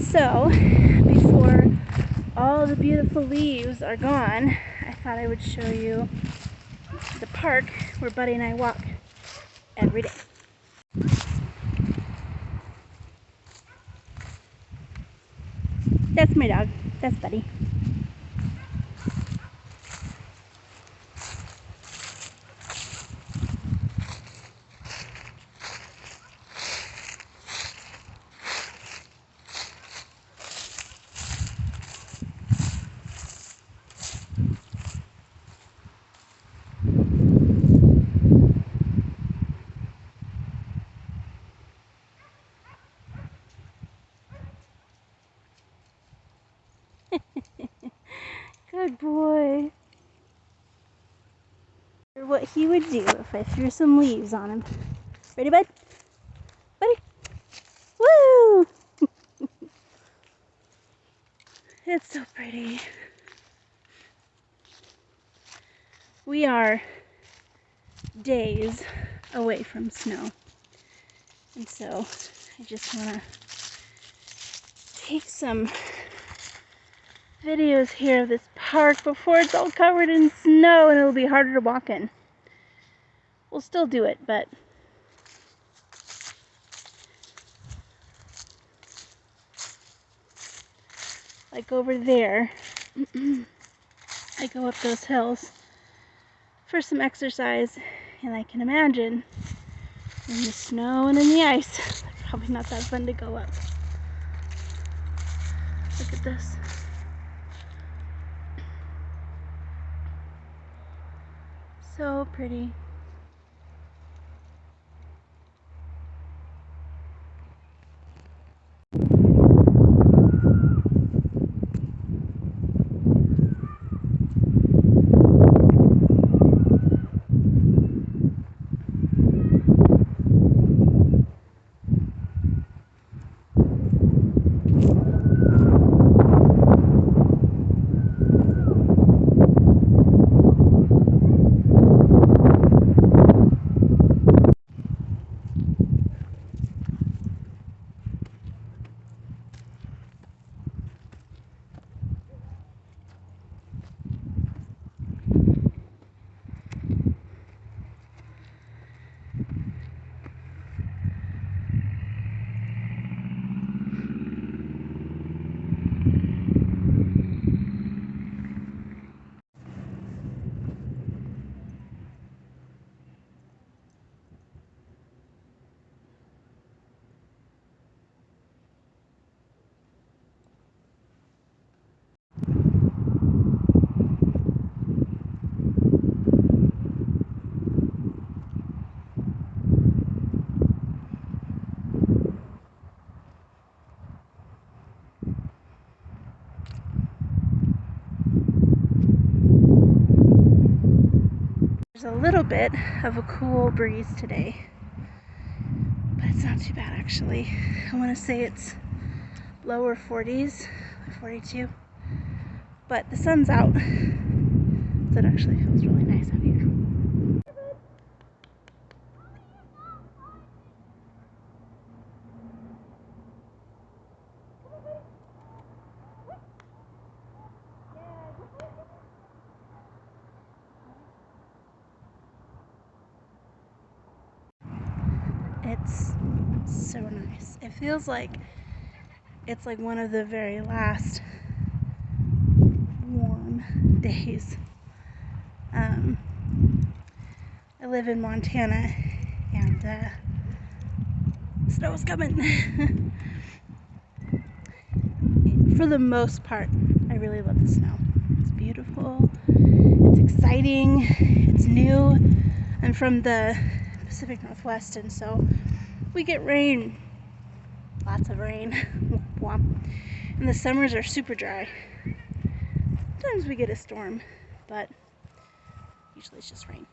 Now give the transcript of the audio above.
So, before all the beautiful leaves are gone, I thought I would show you the park where Buddy and I walk every day. That's my dog. That's Buddy. Good boy. What he would do if I threw some leaves on him. Ready, bud? Buddy? Woo! It's so pretty. We are days away from snow. And so I just want to take some videos here of this park before it's all covered in snow and it'll be harder to walk in. We'll still do it, but like over there, I go up those hills for some exercise, and I can imagine in the snow and in the ice, probably not that fun to go up. Look at this. So pretty. There's a little bit of a cool breeze today, but it's not too bad actually. I want to say it's lower 40s, 42, but the sun's out, so it actually feels really nice out here. It's so nice. It feels like it's like one of the very last warm days. I live in Montana and snow's coming. For the most part, I really love the snow. It's beautiful, it's exciting, it's new. I'm from the Pacific Northwest, and so we get rain, lots of rain. And the summers are super dry. Sometimes we get a storm, but usually it's just rain.